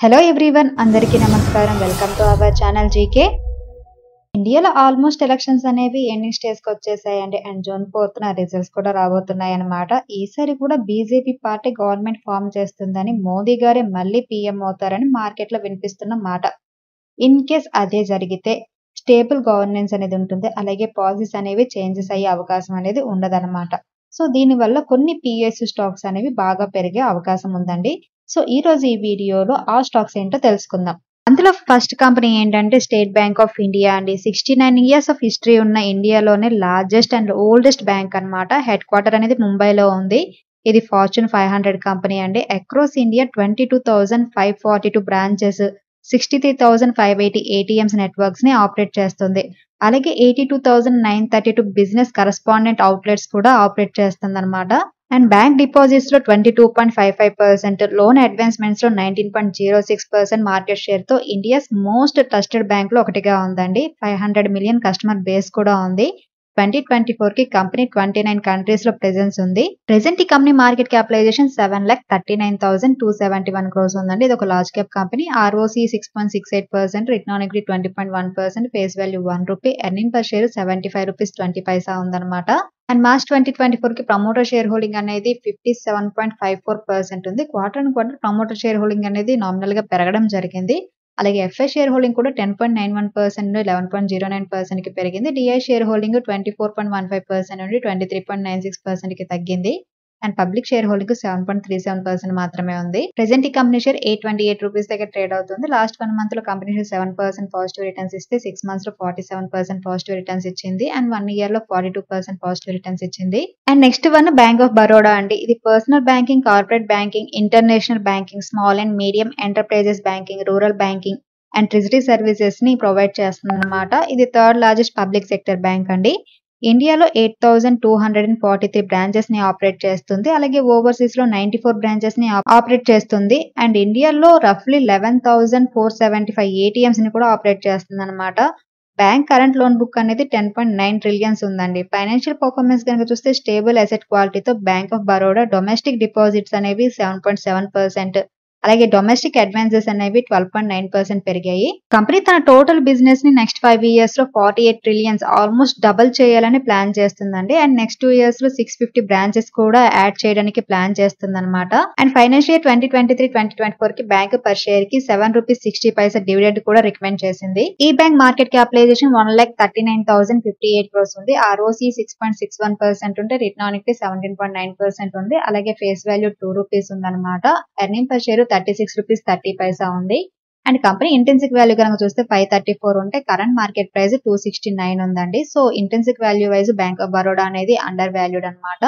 Hello everyone, అందరికీ నమస్కారం. Welcome to our channel GK. ఇండియాలో ఆల్మోస్ట్ ఎలక్షన్స్ అనేవి ఎండింగ్ స్టేజ్కి వచ్చేసాయండి. అండ్ జూన్ 4th రిజల్ట్స్ కూడా రాబోతున్నాయి అన్నమాట. ఈసారి కూడా బీజేపీ పార్టీ గవర్నమెంట్ ఫామ్ చేస్తుందని, మోదీ గారే మళ్ళీ పీఎం అవుతారని మార్కెట్లో వినిపిస్తున్న మాట. ఇన్ కేస్ అదే జరిగితే స్టేబుల్ గవర్నెన్స్ అనేది ఉంటుంది. అలాగే పాలసీస్ అనేవి చేంజెస్ అయ్యే అవకాశం అనేది ఉండదన్నమాట. సో దీనివల్ల కొన్ని పిఎస్యు స్టాక్స్ అనేవి బాగా పెరిగే అవకాశం ఉందండి. సో ఈ రోజు ఈ వీడియోలో ఆ స్టాక్స్ ఏంటో తెలుసుకుందాం. అందులో ఫస్ట్ కంపెనీ ఏంటంటే స్టేట్ బ్యాంక్ ఆఫ్ ఇండియా అండి. 69 years ఆఫ్ హిస్టరీ ఉన్న ఇండియాలోనే లార్జెస్ట్ అండ్ ఓల్డెస్ట్ బ్యాంక్ అన్నమాట. హెడ్ క్వార్టర్ అనేది ముంబైలో ఉంది. ఇది ఫార్చ్యూన్ 500 కంపెనీ అండి. Across India 22,542 branches, 63,580 ATMs networks ని ఆపరేట్ చేస్తుంది. అలాగే 82,932 బిజినెస్ కరెస్పాండెంట్ అవుట్లెట్స్ కూడా ఆపరేట్ చేస్తుంది అనమాట. అండ్ బ్యాంక్ డిపాజిట్స్ లో 22.55%, లోన్ అడ్వాన్స్మెంట్స్ లో 19.06% మార్కెట్ షేర్ తో ఇండియాస్ మోస్ట్ ట్రస్టెడ్ బ్యాంక్ లో ఒకటిగా ఉందండి. 500 million కస్టమర్ బేస్ కూడా ఉంది. 2024 కి కంపెనీ 29 కంట్రీస్ లో ప్రెజెన్స్ ఉంది. ప్రెసెంట్ ఈ కంపెనీ మార్కెట్ క్యాపిటలైజేషన్ 7,39,271 crores ఉందండి. ఇది ఒక large cap company. ROC 6.68%, return on equity 20.1%, face value 1 rupee, earning per share 75 rupees 20 paisa ఉందన్నమాట. అండ్ మార్చ్ 2024 కి ప్రమోటర్ షేర్ హోల్డింగ్ అనేది 57.54% ఉంది. Quarter and quarter promoter shareholding అనేది nominal గా పెరగడం జరిగింది. అలాగే ఎఫ్ఐ షేర్ హోల్డింగ్ కూడా 10.91% నుండి 11.09% కి పెరిగింది. డిఐ షేర్ హోల్డింగ్ 24.15% నుండి 23.96% కి తగ్గింది. అండ్ పబ్లిక్ షేర్ హోల్డింగ్ 7.37% మాత్రమే ఉంది. ప్రెసెంట్ ఈ కంపెనీ షేర్ 828 రూపీస్ దగ్గర ట్రేడ్ అవుతుంది. లాస్ట్ 1 month లో కంపెనీ షేర్ 7% పాజిటివ్ రిటర్న్స్ ఇస్తే 6 months లో 47% పాజిటివ్ రిటర్న్స్ ఇచ్చింది. అండ్ 1 year లో 42% పాజిటివ్ రిటర్న్స్ ఇచ్చింది. And next one bank of Baroda అండి. ఇది personal banking, corporate banking, international banking, small and medium enterprises banking, rural banking and treasury services ని provide చేస్తుంది అనమాట. ఇది third largest public sector bank అండి. ఇండియాలో 8,243 బ్రాంచెస్ ని ఆపరేట్ చేస్తుంది. అలాగే ఓవర్సీస్ లో 94 బ్రాంచెస్ ని ఆపరేట్ చేస్తుంది. అండ్ ఇండియాలో రఫ్లీ 11,475 ఏటీఎంస్ ని కూడా ఆపరేట్ చేస్తుంది అనమాట. బ్యాంక్ కరెంట్ లోన్ బుక్ అనేది 10.9 trillion ఉందండి. ఫైనాన్షియల్ పర్ఫార్మెన్స్ కనుక చూస్తే స్టేబుల్ అసెట్ క్వాలిటీతో bank of Baroda domestic deposits అనేవి 7.7%, అలాగే డొమెస్టిక్ అడ్వాన్సెస్ అనేవి 12.9% పెరిగాయి. కంపెనీ తన టోటల్ బిజినెస్ ని నెక్స్ట్ 5 years లో 48 trillion ఆల్మోస్ట్ డబుల్ చేయాలని ప్లాన్ చేస్తుందండి. అండ్ నెక్స్ట్ 2 years లో 650 బ్రాంచెస్ కూడా యాడ్ చేయడానికి ప్లాన్ చేస్తుంది అనమాట. అండ్ ఫైనాన్షియల్ 2023-2024 కి బ్యాంక్ పర్ షేర్ కి 7 rupees 60 paisa డివిడెండ్ కూడా రికమెండ్ చేసింది. ఈ బ్యాంక్ మార్కెట్ క్యాపిటలైజేషన్ 1,39,058 crores ఉంది. ROC 6.61% ఉంటే రిటర్న్ ఆన్ ఈక్విటీ 17.9% ఉంది. అలాగే ఫేస్ వాల్యూ 2 rupees ఉందన్నమాట. Earning per share 36 rupees 30 paisa ఉంది. అండ్ కంపెనీ ఇంటెన్సిక్ వాల్యూ కనుక చూస్తే 534 ఉంటే కరెంట్ మార్కెట్ ప్రైస్ 269 ఉందండి. So intrinsic value wise bank of Baroda అనేది అండర్ వాల్యూడ్ అనమాట.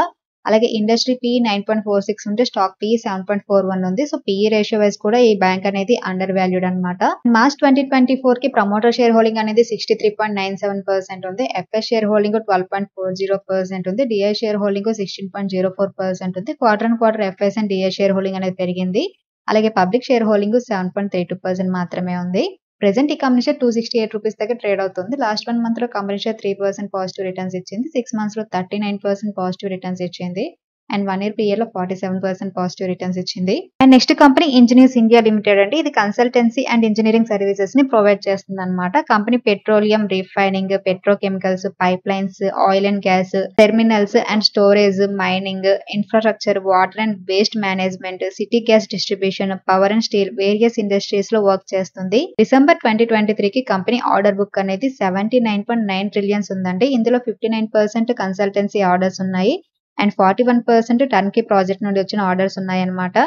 అలాగే ఇండస్ట్రీ PE 9.46 ఉంటే స్టాక్ PE 7.41 ఉంది. సో PE రేషియో వైజ్ కూడా ఈ బ్యాంక్ అనేది అండర్ వాల్యూడ్ అనమాట. మార్చ్ 2024 కి ప్రమోటర్ షేర్ హోల్డింగ్ అనేది 63.97% ఉంది. ఎఫ్ఎస్ షేర్ హోల్డింగ్ 12.40% ఉంది. డిఐ షేర్ హోల్డింగ్ 16.04% ఉంది. Quarter and quarter FS and DI shareholding అనేది పెరిగింది. అలాగే పబ్లిక్ షేర్ హోల్డింగ్ 7.32% మాత్రమే ఉంది. ప్రెసెంట్ ఈ కంపెనీ షేర్ 268 రూపీస్ దగ్గర ట్రేడ్ అవుతుంది. లాస్ట్ 1 month లో కంపెనీ షేర్ 3% పాజిటివ్ రిటర్న్స్ ఇచ్చింది. 6 months లో 39% పాజిటివ్ రిటర్న్స్ ఇచ్చింది. అండ్ 1 year లో 47% పాజిటివ్ రిటర్న్స్ ఇచ్చింది. And next company engineers India limited అండి. ఇది కన్సల్టెన్సీ అండ్ ఇంజనీరింగ్ సర్వీసెస్ ని ప్రొవైడ్ చేస్తుంది అనమాట. Company petroleum, refining, petrochemicals, pipe lines, oil and gas, terminals and storage, mining, infrastructure, water and waste management, city gas distribution, power and steel, various industries లో work చేస్తుంది. December 2023 కి company order book అనేది 79.9 trillion ఉందండి. ఇందులో 59% consultancy orders ఉన్నాయి. And 41% turnkey project నుండి వచ్చిన orders ఉన్నాయన్నమాట.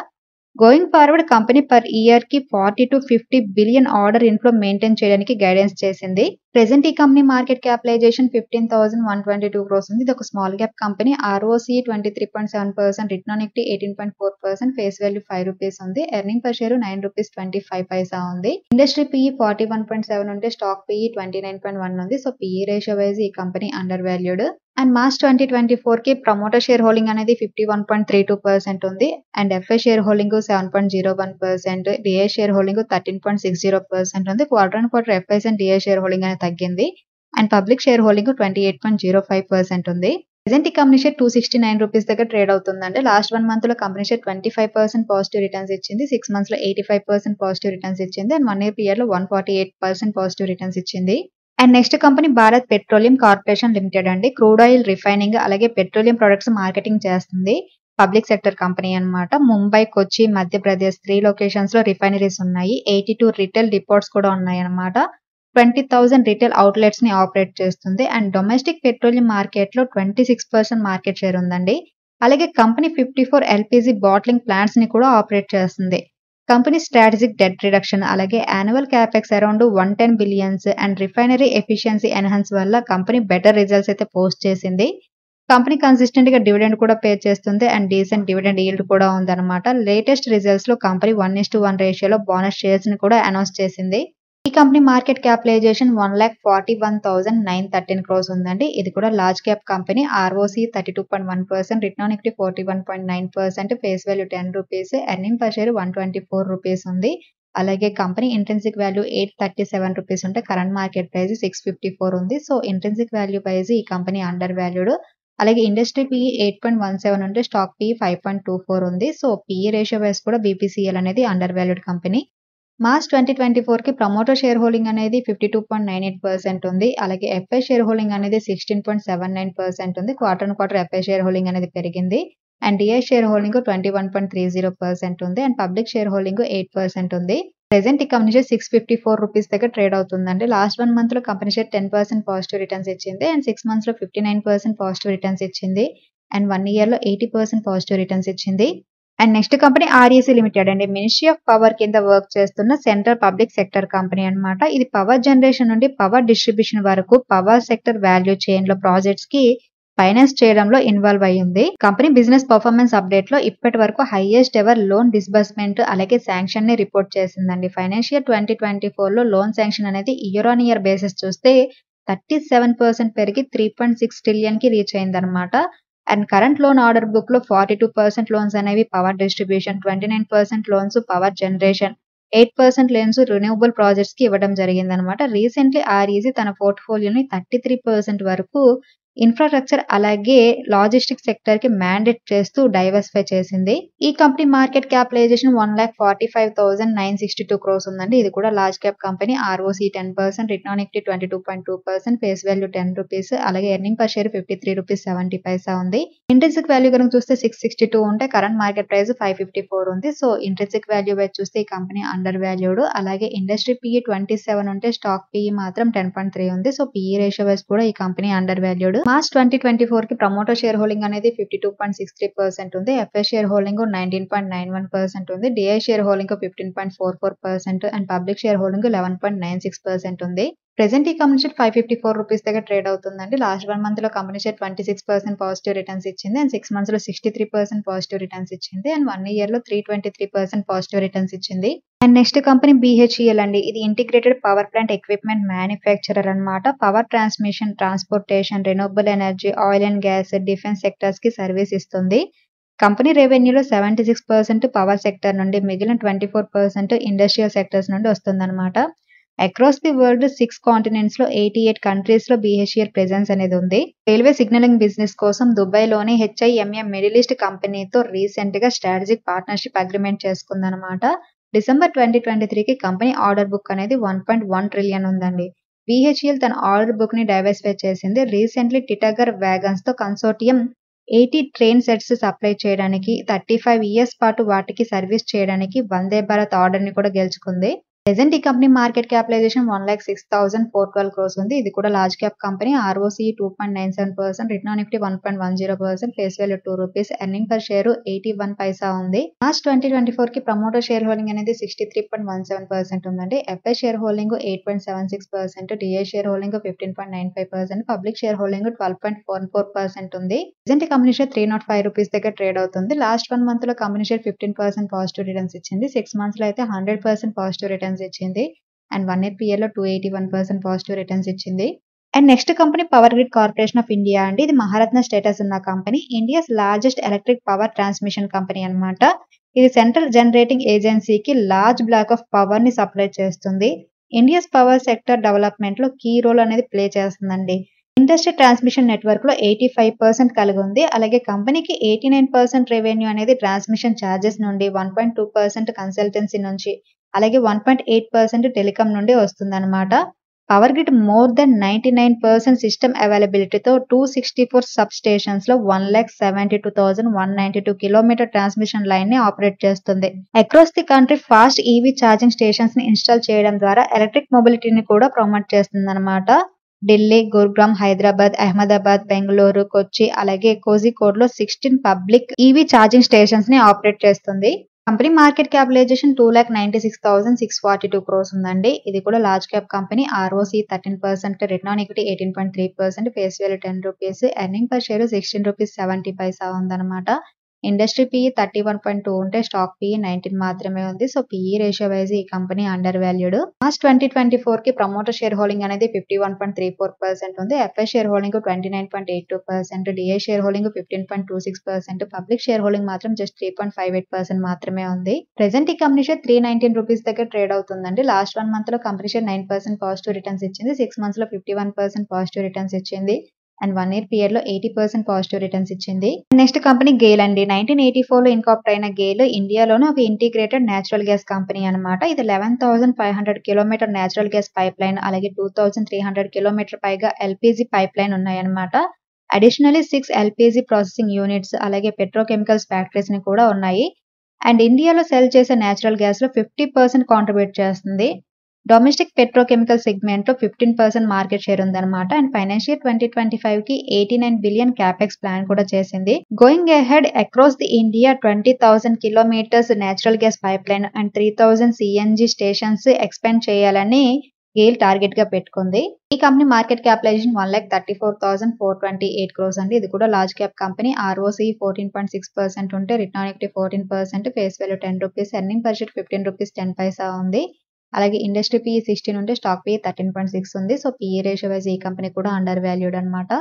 Going forward company per year కి 40 to 50 billion order inflow maintain చేయడానికి గైడెన్స్ చేసింది. ప్రెసెంట్ ఈ కంపెనీ మార్కెట్ క్యాపిటలైజేషన్ 15,122 crores ఉంది. ఇది ఒక small cap company. ROC 23.7%, return on equity 18.4%, face value 5 rupees ఉంది. Earning per share 9 rupees 25 paisa ఉంది. Industry PE 41.7 ఉంటే స్టాక్ PE 29.1 ఉంది. సో PE రేషియో వైజ్ ఈ company undervalued. And March 2024 కి promoter shareholding అనేది 51.32% ఉంది. And FI shareholding 7.01%, DI shareholding 13.60% ఉంది. Quarter and quarter FIs and DI shareholding అనేది తగ్గింది. And public share holding 28.05% ఉంది. Present ఈ company share 269 rupees దగ్గర trade అవుతుందండి. లాస్ట్ 1 మంత్ లో కంపెనీ షేర్ 25% పాజిటివ్ రిటర్న్స్ ఇచ్చింది. 6 మంత్స్ లో 85% పాజిటివ్ రిటర్న్స్ ఇచ్చింది. అండ్ 1 ఇయర్ పీరియడ్ లో 148% పాజిటివ్ రిటర్న్స్ ఇచ్చింది. And next company Bharat petroleum corporation limited అండి. క్రూడ్ ఆయిల్ రిఫైనింగ్ అలాగే పెట్రోలియం ప్రొడక్ట్స్ మార్కెటింగ్ చేస్తుంది. పబ్లిక్ సెక్టర్ కంపెనీ అన్నమాట. ముంబై, కొచ్చి, మధ్యప్రదేశ్ 3 లొకేషన్స్ లో రిఫైనరీస్ ఉన్నాయి. 82 రిటైల్ డిపోట్స్ కూడా ఉన్నాయి అన్నమాట. 20,000 రిటైల్ అవుట్లెట్స్ ని ఆపరేట్ చేస్తుంది. అండ్ డొమెస్టిక్ పెట్రోలియం మార్కెట్ లో 26% మార్కెట్ షేర్ ఉందండి. అలాగే కంపెనీ 54 ఎల్పిజి బాట్లింగ్ ప్లాంట్స్ ని కూడా ఆపరేట్ చేస్తుంది. కంపెనీ స్ట్రాటజిక్ డెట్ రిడక్షన్ అలాగే annual capex around 110 billions and refinery efficiency enhance వల్ల కంపెనీ బెటర్ రిజల్ట్స్ అయితే పోస్ట్ చేసింది. కంపెనీ కన్సిస్టెంట్ గా డివిడెండ్ కూడా పే చేస్తుంది. అండ్ డీసెంట్ డివిడెండ్ ఈల్డ్ కూడా ఉందన్నమాట. లేటెస్ట్ రిజల్ట్స్ లో కంపెనీ 1:1 రేషియోలో బోనస్ షేర్స్ ని కూడా అనౌన్స్ చేసింది. ఈ కంపెనీ మార్కెట్ క్యాపిటలైజేషన్ 1,41,913 crores ఉందండి. ఇది కూడా large cap company. ROC 32.1%, return on equity 41.9%, face value 10 rupees, earning per share 124 rupees ఉంది. అలాగే కంపెనీ ఇంట్రిన్సిక్ వాల్యూ 837 రూపీస్ ఉంటే కరెంట్ మార్కెట్ ప్రైస్ 654 ఉంది. సో ఇంట్రిన్సిక్ వాల్యూ ప్రైస్ ఈ కంపెనీ అండర్ వాల్యూడ్. అలాగే industry PE 8.17 ఉంటే స్టాక్ PE 5.24 ఉంది. So PE ratio vice కూడా BPCL అనేది అండర్ వాల్యూడ్ కంపెనీ. మార్చ్ 2024 కి ప్రమోటర్ షేర్ హోల్డింగ్ అనేది 52.98% ఉంది. అలాగే FI షేర్ హోల్డింగ్ అనేది 16.79% ఉంది. క్వార్టర్ FI షేర్ హోల్డింగ్ అనేది పెరిగింది. అండ్ DI షేర్ హోల్డింగ్ 21.30% ఉంది. అండ్ పబ్లిక్ షేర్ హోల్డింగ్ 8% ఉంది. ప్రెజెంట్ ఈ కంపెనీ షేర్ 654 రూపీస్ దగ్గర ట్రేడ్ అవుతుందండి. లాస్ట్ 1 మంత్ లో కంపెనీ షేర్ 10% పాజిటివ్ రిటర్న్స్ ఇచ్చింది. అండ్ 6 మంత్స్ లో 59% పాజిటివ్ రిటర్న్స్ ఇచ్చింది. అండ్ 1 ఇయర్ లో 80% పాజిటివ్ రిటర్న్స్ ఇచ్చింది. And next company REC limited అండి. మినిస్ట్రీ ఆఫ్ పవర్ కింద వర్క్ చేస్తున్న సెంట్రల్ పబ్లిక్ సెక్టర్ కంపెనీ అన్నమాట. ఇది పవర్ జనరేషన్ నుండి పవర్ డిస్ట్రిబ్యూషన్ వరకు పవర్ సెక్టర్ వాల్యూ చైన్ లో ప్రాజెక్ట్స్ కి ఫైనాన్స్ చేయడంలో ఇన్వాల్వ్ అయ్యింది. కంపెనీ బిజినెస్ పర్ఫార్మెన్స్ అప్డేట్ లో ఇప్పటి వరకు హైయెస్ట్ ఎవర్ లోన్ డిస్బర్స్మెంట్ అలాగే శాంక్షన్ ని రిపోర్ట్ చేసిందండి. ఫైనాన్షియల్ 2024 లో లోన్ శాంక్షన్ అనేది ఇయర్ ఆన్ ఇయర్ బేసిస్ చూస్తే 37% పెరిగి 3.6 ట్రిలియన్ కి రీచ్ అయిందనమాట. And current loan order book లో 42% లోన్స్ అనేవి power distribution, 29% loans power generation, 8% loans renewable projects కి ఇవ్వడం జరిగిందనమాట. రీసెంట్లీ REC తన పోర్ట్ఫోలియోని 33% వరకు ఇన్ఫ్రాస్ట్రక్చర్ అలాగే లాజిస్టిక్ సెక్టర్ కి మ్యాండేట్ చేస్తూ డైవర్సిఫై చేసింది. ఈ కంపెనీ మార్కెట్ క్యాపిటలైజేషన్ 1,45,962 crores ఉందండి. ఇది కూడా large cap company. ROC 10%, return on equity 22.2%, face value 10 rupees, అలాగే ఎర్నింగ్ పర్ షేర్ 53 రూపీస్ 70 పైసా ఉంది. ఇంట్రిన్సిక్ వాల్యూ కనుక చూస్తే 662 ఉంటే కరెంట్ మార్కెట్ ప్రైస్ 554 ఉంది. సో ఇంట్రిన్సిక్ వాల్యూ వైపు చూస్తే ఈ కంపెనీ అండర్ వాల్యూడ్. అలాగే ఇండస్ట్రీ PE 27 ఉంటే స్టాక్ PE మాత్రం 10.3 ఉంది. సో PE రేషియో వైస్ కూడా ఈ కంపెనీ అండర్ వాల్యూడ్. మార్చ్ 2024 కి ప్రమోటర్ షేర్ హోల్డింగ్ అనేది 52.63% ఉంది. FI షేర్ హోల్డింగ్ 19.91% ఉంది. DI shareholding 15.44% and public shareholding 11.96% ఉంది. ప్రెజెంట్ ఈ కంపెనీ షేర్ 554 రూపీస్ దగ్గర ట్రేడ్ అవుతుందండి. లాస్ట్ 1 మంత్ లో కంపెనీ షేర్ 26% పాజిటివ్ రిటర్న్స్ ఇచ్చింది. అండ్ 6 మంత్స్ లో 63% పాజిటివ్ రిటర్న్స్ ఇచ్చింది. అండ్ 1 ఇయర్ లో 323% పాజిటివ్ రిటర్న్స్ ఇచ్చింది. అండ్ నెక్స్ట్ కంపెనీ BHEL అండి. ఇది integrated power plant equipment manufacturer అన్నమాట. Power transmission, transportation, renewable energy, oil and gas, defence sectors కి service ఇస్తుంది. కంపెనీ రెవెన్యూలో 76% పవర్ సెక్టర్ నుండి, మిగిలిన 24% ఇండస్ట్రియల్ సెక్టర్స్ నుండి వస్తుందన్నమాట. అక్రాస్ ది వరల్డ్ 6 కాంటినెంట్స్ లో 88 కంట్రీస్ లో BHEL ప్రెజెన్స్ అనేది ఉంది. రైల్వే సిగ్నలింగ్ బిజినెస్ కోసం దుబాయ్లోని HIMM మిడిల్ ఈస్ట్ కంపెనీతో రీసెంట్ గా స్ట్రాటజిక్ పార్ట్నర్షిప్ అగ్రిమెంట్ చేసుకుందనమాట. డిసెంబర్ 2023 కి కంపెనీ ఆర్డర్ బుక్ అనేది 1.1 ట్రిలియన్ ఉందండి. BHEL తన ఆర్డర్ బుక్ ని డైవర్సిఫై చేసింది. రీసెంట్లీ టిటాగర్ వ్యాగన్స్ తో కన్సోర్టియం 80 ట్రైన్ సెట్స్ సప్లై చేయడానికి, 35 ఇయర్స్ పాటు వాటికి సర్వీస్ చేయడానికి వందే భారత్ ఆర్డర్ ని కూడా గెలుచుకుంది. ప్రెజెంట్ ఈ కంపెనీ మార్కెట్ క్యాపిటలైజేషన్ 1,06,412 crores ఉంది. ఇది కూడా large cap company. ROC 2.97%, return on equity 1.10%, face value 2 rupees, earning per share 81 పైసా ఉంది. మార్చ్ 2024 కి ప్రమోటర్ షేర్ హోల్డింగ్ అనేది 63.17% ఉందండి. FI share holding 8.76%, DI share holding 15.95%, public share holding 12.44% ఉంది. Present ఈ company share 305 rupees దగ్గర ట్రేడ్ అవుతుంది. Last 1 month లో company share 15% positive returns ఇచ్చింది. 6 మంత్స్ లో అయితే 100% పాజిటివ్ రిటర్న్స్ ఇచ్చింది. అండ్ 1 ఇయర్ PL లో 281% పాజిటివ్ రిటర్న్స్ ఇచ్చింది. And next company power grid corporation of India అండి. ఇది మహారత్న స్టేటస్ ఉన్న company. India's largest electric power transmission company అన్నమాట. ఇది సెంట్రల్ జనరేటింగ్ ఏజెన్సీకి లార్జ్ బ్లాక్ ఆఫ్ పవర్ ని సప్లై చేస్తుంది. ఇండియాస్ పవర్ సెక్టర్ డెవలప్మెంట్ లో కీ రోల్ అనేది ప్లే చేస్తుందండి. ఇండస్ట్రీ ట్రాన్స్మిషన్ నెట్వర్క్ లో 85% కలిగి ఉంది. అలాగే కంపెనీకి 89% రెవెన్యూ అనేది ట్రాన్స్మిషన్ ఛార్జెస్ నుండి, 1.2% కన్సల్టెన్సీ నుంచి, అలాగే 1.8% టెలికాం నుండి వస్తుందన్నమాట. Power grid more than 99% system అవైలబిలిటీతో 264 సబ్ స్టేషన్స్ లో 1,72,192 కిలోమీటర్ ట్రాన్స్మిషన్ లైన్ ని ఆపరేట్ చేస్తుంది. Across the country fast EV charging stations ని ఇన్స్టాల్ చేయడం ద్వారా ఎలక్ట్రిక్ మొబిలిటీని కూడా ప్రమోట్ చేస్తుందన్నమాట. ఢిల్లీ, గురుగ్రామ్, హైదరాబాద్, అహ్మదాబాద్, బెంగళూరు, కొచ్చి అలాగే కోజికోడ్ లో 16 పబ్లిక్ ఈవీ ఛార్జింగ్ స్టేషన్స్ ని ఆపరేట్ చేస్తుంది. కంపెనీ మార్కెట్ క్యాపిటలైజేషన్ 2,96,642 crores ఉందండి. ఇది కూడా large cap company. ROCE 13%, return on equity 18.3%, face value 10 rupees, earning per share 16 rupees 70 పైసా ఉందన్నమాట. ఇండస్ట్రీ PE 31.2 ఉంటే స్టాక్ PE 19 మాత్రమే ఉంది. సో PE రేషియో వైజ్ ఈ కంపెనీ అండర్ వాల్యూడ్. మార్చ్ 2024 కి ప్రమోటర్ షేర్ హోల్డింగ్ అనేది 51.34% ఉంది. FI share holding 29.82%, DI share holding 15.26%, public share holding మాత్రం just 3.58% మాత్రమే ఉంది. ప్రెసెంట్ ఈ కంపెనీ షేర్ 319 రూపీస్ దగ్గర ట్రేడ్ అవుతుందండి. లాస్ట్ 1 మంత్ లో కంపెనీ షేర్ 9% పాజిటివ్ రిటర్న్స్ ఇచ్చింది. 6 మంత్స్ లో 51% పాజిటివ్ రిటర్న్స్ ఇచ్చింది. అండ్ 1 year పీరియడ్ లో 80% పాజిటివ్ రిటర్న్స్ ఇచ్చింది. నెక్స్ట్ కంపెనీ గేల్ అండి. 1984 లో ఇన్కార్పొరేట్ అయిన గేల్ ఇండియాలోనే ఒక ఇంటిగ్రేటెడ్ నేచురల్ గ్యాస్ కంపెనీ అనమాట. ఇది 11,500 kilometre natural gas pipeline, అలాగే 2,300 కిలోమీటర్ పైగా LPG పైప్ లైన్ ఉన్నాయన్నమాట. అడిషనల్లీ 6 LPG ప్రాసెసింగ్ యూనిట్స్, అలాగే పెట్రోకెమికల్స్ ఫ్యాక్టరీస్ ని కూడా ఉన్నాయి. అండ్ ఇండియాలో సెల్ చేసే నేచురల్ గ్యాస్ లో 50% కాంట్రిబ్యూట్ చేస్తుంది. డొమెస్టిక్ పెట్రోకెమికల్ సెగ్మెంట్ లో 15% మార్కెట్ షేర్ ఉందన్నమాట. అండ్ ఫైనాన్షియల్ 2025 కి 89 బిలియన్ క్యాపెక్స్ ప్లాన్ కూడా చేసింది. Going ahead across the India 20,000 kilometres natural gas pipe line and 3,000 CNG stations expand చేయాలని గేల్ టార్గెట్ గా పెట్టుకుంది. ఈ కంపెనీ మార్కెట్ క్యాపిటలైజేషన్ 1,34,428 crores అండి. ఇది కూడా లార్జ్ క్యాప్ కంపెనీ. ROCE 14.6% ఉంటే return on equity 14%, face value 10 rupees, earning per share 15 rupees 10 పైసా ఉంది. అలాగే ఇండస్ట్రీ PE 16 ఉంటే స్టాక్ PE 13.6 ఉంది. సో PE రేషియో వైజ్ ఈ కంపెనీ కూడా అండర్ వాల్యూడ్ అనమాట.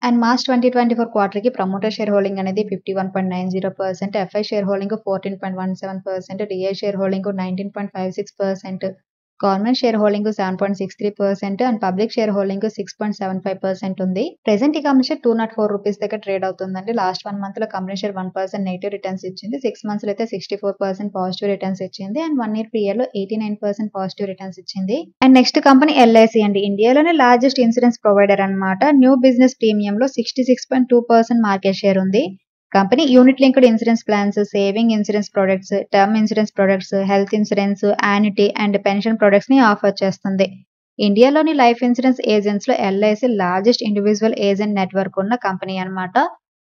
అండ్ మార్చ్ 2024 క్వార్టర్ కి ప్రమోటర్ షేర్ హోల్డింగ్ అనేది 51.90%, FI share holding 14.17%, DI share holding 19.56%, government share holding 7.63% and public share holding 6.75% ఉంది. ప్రెసెంట్ ఈ company share 204 rupees దగ్గర trade అవుతుందండి. Last 1 month లో కంపెనీ షేర్ 1% నెగిటివ్ రిటర్న్స్ ఇచ్చింది. 6 months లో అయితే 64% పాజిటివ్ రిటర్న్స్ ఇచ్చింది. అండ్ 1 year పీరియడ్ లో 89% పాజిటివ్ రిటర్న్స్ ఇచ్చింది. అండ్ నెక్స్ట్ కంపెనీ LIC అండి. ఇండియాలోనే లార్జెస్ట్ ఇన్సూరెన్స్ ప్రొవైడర్ అనమాట. న్యూ బిజినెస్ ప్రీమియం లో 66.2% మార్కెట్ షేర్ ఉంది. Company unit linked insurance plans, saving insurance products, term insurance products, health insurance, annuity and pension products ని offer చేస్తుంది. ఇండియాలోని life insurance agents లో LIC largest individual agent network ఉన్న company అనమాట.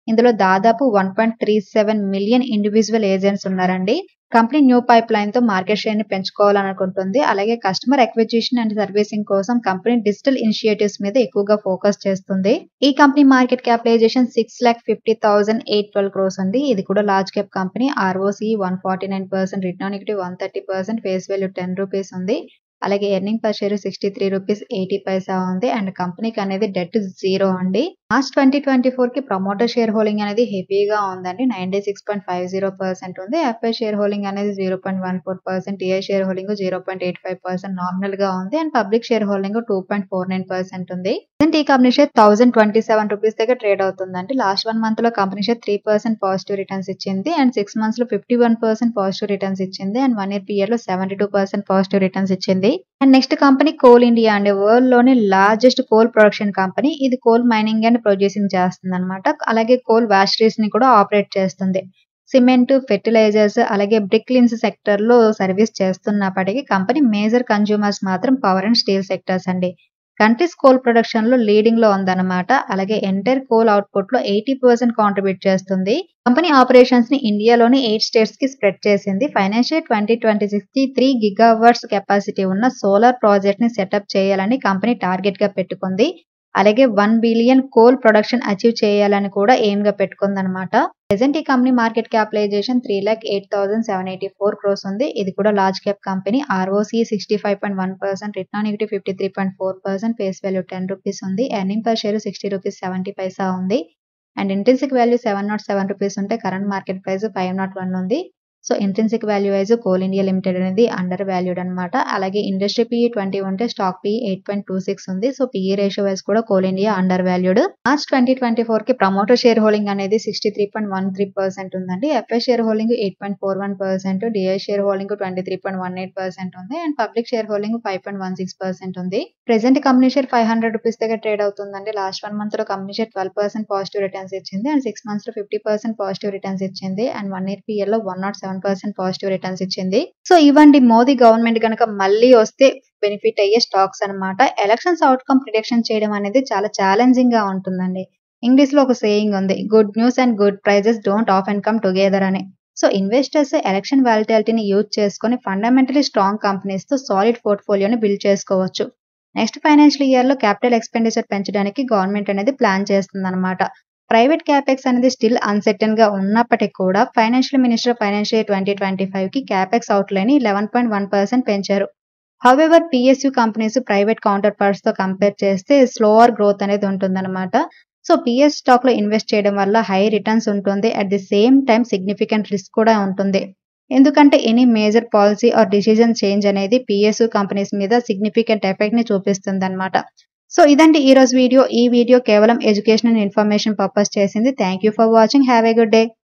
ఇందులో దాదాపు 1.37 మిలియన్ ఇండివిజువల్ ఏజెంట్స్ ఉన్నారండి. కంపెనీ న్యూ పైప్ లైన్ తో మార్కెట్ షేర్ ని పెంచుకోవాలనుకుంటుంది. అలాగే కస్టమర్ అక్విజిషన్ అండ్ సర్వీసింగ్ కోసం కంపెనీ డిజిటల్ ఇనిషియేటివ్స్ మీద ఎక్కువగా ఫోకస్ చేస్తుంది. ఈ కంపెనీ మార్కెట్ క్యాపిటలైజేషన్ 6,50,812 crores ఉంది. ఇది కూడా large cap company. ROCE 149%, return on equity 130%, face value 10 rupees ఉంది. అలాగే ఎర్నింగ్ పర్ షేర్ 63 రూపీస్ 80 పైసా ఉంది. అండ్ కంపెనీకి అనేది డెట్ 0 అండి. మార్చ్ 2024 కి ప్రమోటర్ షేర్ హోల్డింగ్ అనేది హెవీగా ఉందండి. 96.50% ఉంది. FI షేర్ హోల్డింగ్ అనేది 0.14%, DI షేర్ హోల్డింగ్ 0.85% నామినల్ గా ఉంది. అండ్ పబ్లిక్ షేర్ హోల్డింగ్ 2.49% ఉంది. ఈ కంపెనీ షేర్ 1,027 రూపీస్ దగ్గర ట్రేడ్ అవుతుందండి. లాస్ట్ 1 మంత్ లో కంపెనీ షేర్ 3% పాజిటివ్ రిటర్న్స్ ఇచ్చింది. అండ్ 6 మంత్స్ లో 51% పాజిటివ్ రిటర్న్స్ ఇచ్చింది. అండ్ 1 year పీరియడ్ లో 72% పాజిటివ్ రిటర్న్స్ ఇచ్చింది. And next company coal India అండి. వరల్డ్ లోని లార్జెస్ట్ కోల్ ప్రొడక్షన్ కంపెనీ. ఇది కోల్ మైనింగ్ అండ్ ప్రొడ్యూసింగ్ చేస్తుంది అనమాట. అలాగే కోల్ వాషరీస్ ని కూడా ఆపరేట్ చేస్తుంది. సిమెంట్, ఫెర్టిలైజర్స్ అలాగే బ్రిక్ లిన్స్ సెక్టర్ లో సర్వీస్ చేస్తున్నప్పటికీ కంపెనీ మేజర్ కన్జ్యూమర్స్ మాత్రం పవర్ అండ్ స్టీల్ సెక్టర్స్ అండి. కంట్రీస్ కోల్ ప్రొడక్షన్ లో లీడింగ్ లో ఉందన్నమాట. అలాగే ఎంటైర్ కోల్ అవుట్పుట్ లో 80% కాంట్రిబ్యూట్ చేస్తుంది. కంపెనీ ఆపరేషన్స్ ని ఇండియాలోని 8 స్టేట్స్ కి స్ప్రెడ్ చేసింది. ఫైనాన్షియల్ 2026 కి 3 గిగావాట్స్ కెపాసిటీ ఉన్న సోలార్ ప్రాజెక్ట్ ని సెటప్ చేయాలని కంపెనీ టార్గెట్ గా పెట్టుకుంది. అలాగే 1 బిలియన్ కోల్ ప్రొడక్షన్ అచీవ్ చేయాలని కూడా ఎయిమ్ గా పెట్టుకుందన్నమాట. ప్రెసెంట్ ఈ కంపెనీ మార్కెట్ క్యాపిటలైజేషన్ 3,08,784 crores ఉంది. ఇది కూడా large cap company. ROCE 65.1%, return on equity 53.4%, face value 10 rupees ఉంది. ఎర్నింగ్ పర్ షేర్ 60 రూపీస్ 70 పైసా ఉంది. అండ్ ఇంట్రిన్సిక్ వాల్యూ 707 రూపీస్ ఉంటే కరెంట్ మార్కెట్ ప్రైస్ 501 ఉంది. So intrinsic value wise coal India limited అనేది under valued అనమాట. అలాగే ఇండస్ట్రీ PE 20 ఉంటే stock PE 8.26 ఉంది. So PE ratio wise కూడా coal India under valued. March 2024 కి ప్రమోటర్ షేర్ హోల్డింగ్ అనేది 63.13% ఉందండి. FI share holding 8.41%, DI share holding 23.18% ఉంది అండ్ పబ్లిక్ షేర్ హోల్డింగ్ 5.16% ఉంది. ప్రెసెంట్ కంపెనీ షేర్ 500 రూపీస్ దగ్గర ట్రేడ్ అవుతుందండి. లాస్ట్ 1 మంత్ లో కంపెనీ షేర్ 12% పాజిటివ్ రిటర్న్స్ ఇచ్చింది అండ్ 6 మంత్స్ లో 50% పాజిటివ్ రిటర్న్స్ ఇచ్చింది అండ్ 1 year PL లో 107% పాజిటివ్ రిటర్న్స్ ఇచ్చింది. సో ఇవండి మోదీ గవర్నమెంట్ కనుక మళ్ళీ వస్తే బెనిఫిట్ అయ్యే స్టాక్స్ అన్నమాట. ఎలక్షన్స్ అవుట్కమ్ ప్రిడిక్షన్ చేయడం అనేది చాలా ఛాలెంజింగ్ గా ఉంటుందండి. ఇంగ్లీష్ లో ఒక సేయింగ్ ఉంది, good news and good prices don't often come together అని. సో ఇన్వెస్టర్స్ ఎలక్షన్ వాలిటాలిటీని యూజ్ చేసుకొని ఫండమెంటలీ స్ట్రాంగ్ కంపెనీస్ తో సాలిడ్ పోర్ట్ఫోలియోని బిల్డ్ చేసుకోవచ్చు. నెక్స్ట్ ఫైనాన్షియల్ ఇయర్ లో క్యాపిటల్ ఎక్స్పెండిచర్ పెంచడానికి గవర్నమెంట్ అనేది ప్లాన్ చేస్తుంది అనమాట. ప్రైవేట్ క్యాపెక్స్ అనేది స్టిల్ అన్సర్టెన్ గా ఉన్నప్పటికీ కూడా ఫైనాన్షియల్ మినిస్టర్ ఫైనాన్షియల్ ఇయర్ 2025 కి క్యాపెక్స్ అవుట్లే ని 11.1% పెంచారు. However PSU companies private counterparts తో కంపేర్ చేస్తే స్లోవర్ గ్రోత్ అనేది ఉంటుందన్నమాట. సో PS స్టాక్ లో ఇన్వెస్ట్ చేయడం వల్ల హై రిటర్న్స్ ఉంటుంది. At the same time significant risk కూడా ఉంటుంది. ఎందుకంటే any major policy or decision change అనేది PSU కంపెనీస్ మీద సిగ్నిఫికెంట్ ఎఫెక్ట్ ని చూపిస్తుంది అనమాట. సో ఇదండి ఈ రోజు వీడియో. ఈ వీడియో కేవలం ఎడ్యుకేషన్ అండ్ ఇన్ఫర్మేషన్ పర్పస్ చేసింది. Thank you for watching. Have a good day.